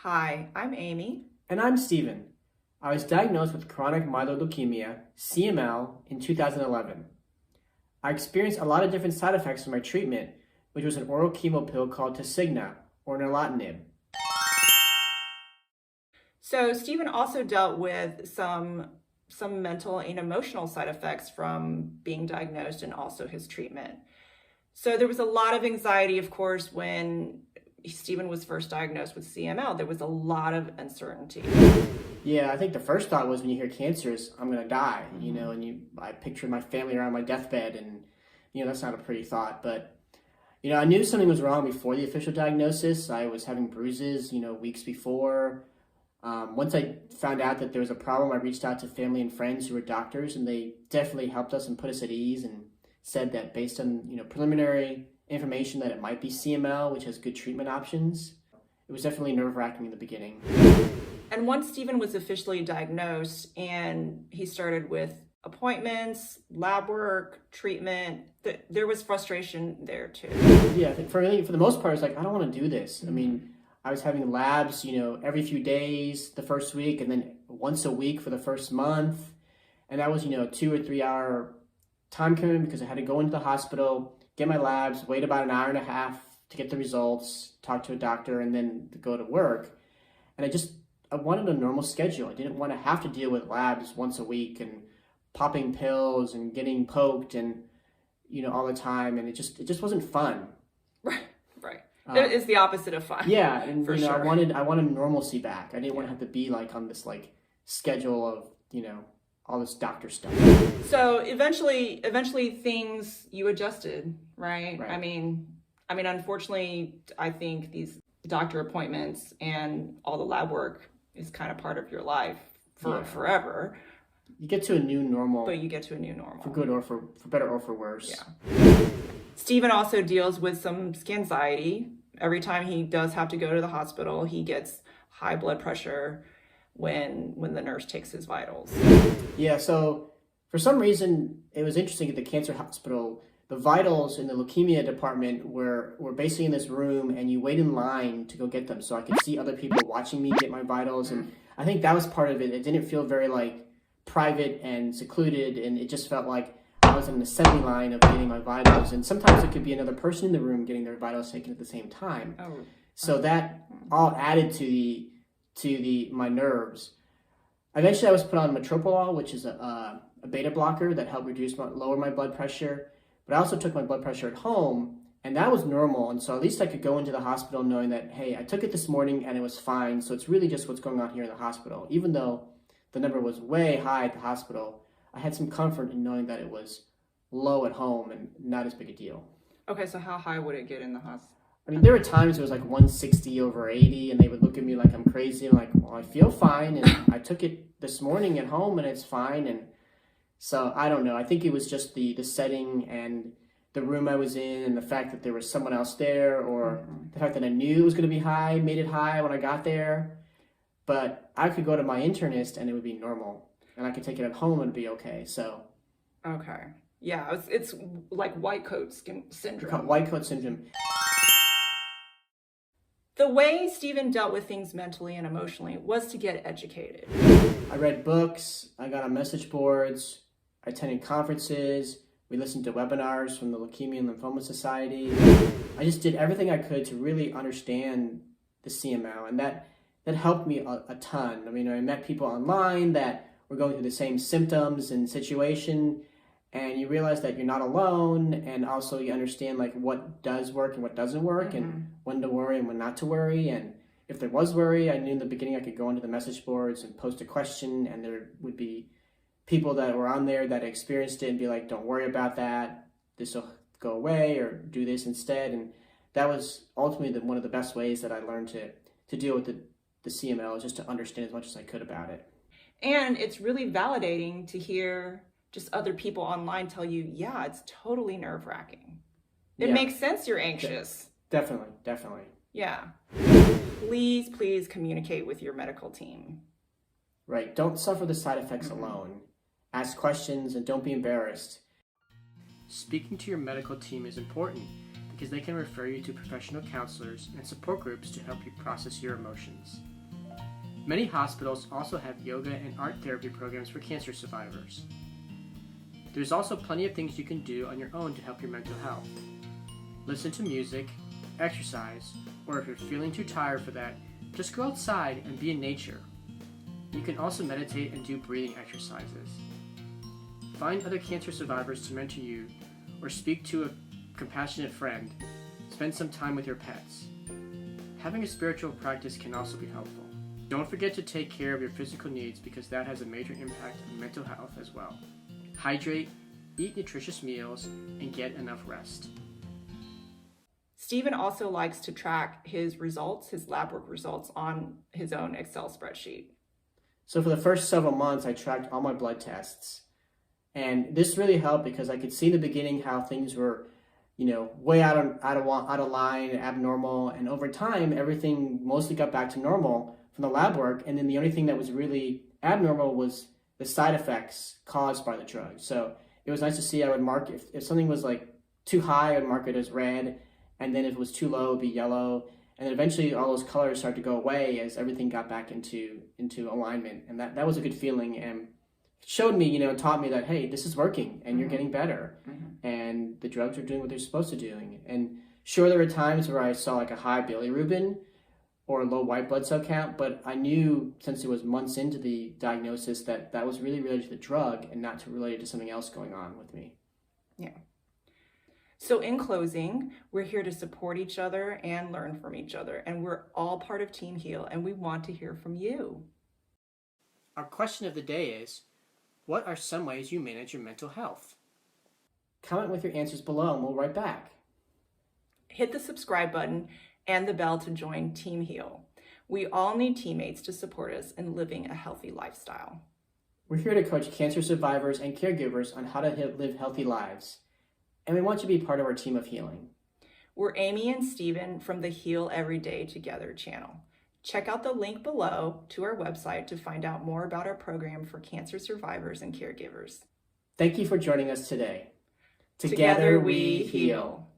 Hi, I'm Amy. And I'm Steven. I was diagnosed with chronic myeloid leukemia, CML, in 2011. I experienced a lot of different side effects from my treatment, which was an oral chemo pill called Tasigna, or nilotinib. So Stephen also dealt with some mental and emotional side effects from being diagnosed and also his treatment. So there was a lot of anxiety, of course, when Stephen was first diagnosed with CML. There was a lot of uncertainty. Yeah, I think the first thought was when you hear cancer is, I'm going to die, and I pictured my family around my deathbed, and, that's not a pretty thought. But, I knew something was wrong before the official diagnosis. I was having bruises, weeks before. Once I found out that there was a problem, I reached out to family and friends who were doctors, and they definitely helped us and put us at ease and said that based on, preliminary information that it might be CML, which has good treatment options. It was definitely nerve-wracking in the beginning. And once Stephen was officially diagnosed and he started with appointments, lab work, treatment, there was frustration there too. Yeah, I think for the most part, it's like, I don't want to do this. I mean, I was having labs, every few days the first week, and then once a week for the first month. And that was, 2 or 3 hour time commitment because I had to go into the hospital, get my labs, wait about an hour and a half to get the results, talk to a doctor, and then go to work. And I wanted a normal schedule. I didn't want to have to deal with labs once a week and popping pills and getting poked and, all the time. And it just wasn't fun. Right. It is the opposite of fun. Yeah. And, for sure. I wanted normalcy back. I didn't want to have to be on this schedule of, all this doctor stuff. So eventually things you adjusted, right? I mean, unfortunately, I think these doctor appointments and all the lab work is kind of part of your life forever. You get to a new normal. But you get to a new normal. For good or for better or for worse. Yeah. Stephen also deals with some anxiety. Every time he does have to go to the hospital, he gets high blood pressure when the nurse takes his vitals. Yeah, so for some reason, it was interesting at the cancer hospital. The vitals in the leukemia department were basically in this room, and you wait in line to go get them. So I could see other people watching me get my vitals, and I think that was part of it. It didn't feel very private and secluded, and it just felt like I was in an assembly line of getting my vitals. And sometimes it could be another person in the room getting their vitals taken at the same time. So that all added to my nerves. Eventually, I was put on metoprolol, which is a beta blocker that helped lower my blood pressure. But I also took my blood pressure at home, and that was normal. And so at least I could go into the hospital knowing that, hey, I took it this morning and it was fine. So it's really just what's going on here in the hospital. Even though the number was way high at the hospital, I had some comfort in knowing that it was low at home and not as big a deal. Okay, so how high would it get in the hospital? I mean, there were times it was 160 over 80, and they would look at me like I'm crazy. I'm like, well, I feel fine, and I took it this morning at home, and it's fine. And so I don't know. I think it was just the setting and the room I was in, and the fact that there was someone else there, or the fact that I knew it was going to be high, made it high when I got there. But I could go to my internist, and it would be normal, and I could take it at home and it'd be okay. So. Okay. Yeah, it's like white coat syndrome. White coat syndrome. The way Stephen dealt with things mentally and emotionally was to get educated. I read books, I got on message boards, I attended conferences, we listened to webinars from the Leukemia and Lymphoma Society. I just did everything I could to really understand the CML, and that helped me a ton. I mean, I met people online that were going through the same symptoms and situation, and you realize that you're not alone, and also you understand what does work and what doesn't work, and when to worry and when not to worry. And if there was worry, I knew in the beginning I could go onto the message boards and post a question, and there would be people that were on there that experienced it and be like, don't worry about that, this will go away, or do this instead. And that was ultimately one of the best ways that I learned to deal with the CML, is just to understand as much as I could about it. And it's really validating to hear just other people online tell you, yeah, it's totally nerve-wracking. It makes sense you're anxious. Definitely. Yeah. Please communicate with your medical team. Right. Don't suffer the side effects alone. Ask questions and don't be embarrassed. Speaking to your medical team is important because they can refer you to professional counselors and support groups to help you process your emotions. Many hospitals also have yoga and art therapy programs for cancer survivors. There's also plenty of things you can do on your own to help your mental health. Listen to music, exercise, or if you're feeling too tired for that, just go outside and be in nature. You can also meditate and do breathing exercises. Find other cancer survivors to mentor you, or speak to a compassionate friend. Spend some time with your pets. Having a spiritual practice can also be helpful. Don't forget to take care of your physical needs because that has a major impact on mental health as well. Hydrate, eat nutritious meals, and get enough rest. Stephen also likes to track his results, his lab work results, on his own Excel spreadsheet. So for the first several months, I tracked all my blood tests. And this really helped because I could see in the beginning how things were, way out of line, abnormal. And over time, everything mostly got back to normal from the lab work. And then the only thing that was really abnormal was the side effects caused by the drug. So it was nice to see. I would mark if something was like too high, I would mark it as red. And then if it was too low, it would be yellow. And then eventually all those colors started to go away as everything got back into alignment. And that was a good feeling. And showed me, taught me that, hey, this is working and you're getting better. And the drugs are doing what they're supposed to do. And sure, there were times where I saw like a high bilirubin or a low white blood cell count, but I knew since it was months into the diagnosis that that was really related to the drug and not related to something else going on with me. Yeah. So in closing, we're here to support each other and learn from each other. And we're all part of Team Heal, and we want to hear from you. Our question of the day is, what are some ways you manage your mental health? Comment with your answers below and we'll write back. Hit the subscribe button and the bell to join Team Heal. We all need teammates to support us in living a healthy lifestyle. We're here to coach cancer survivors and caregivers on how to live healthy lives. And we want you to be part of our team of healing. We're Amy and Stephen from the Heal Every Day Together channel. Check out the link below to our website to find out more about our program for cancer survivors and caregivers. Thank you for joining us today. Together we heal.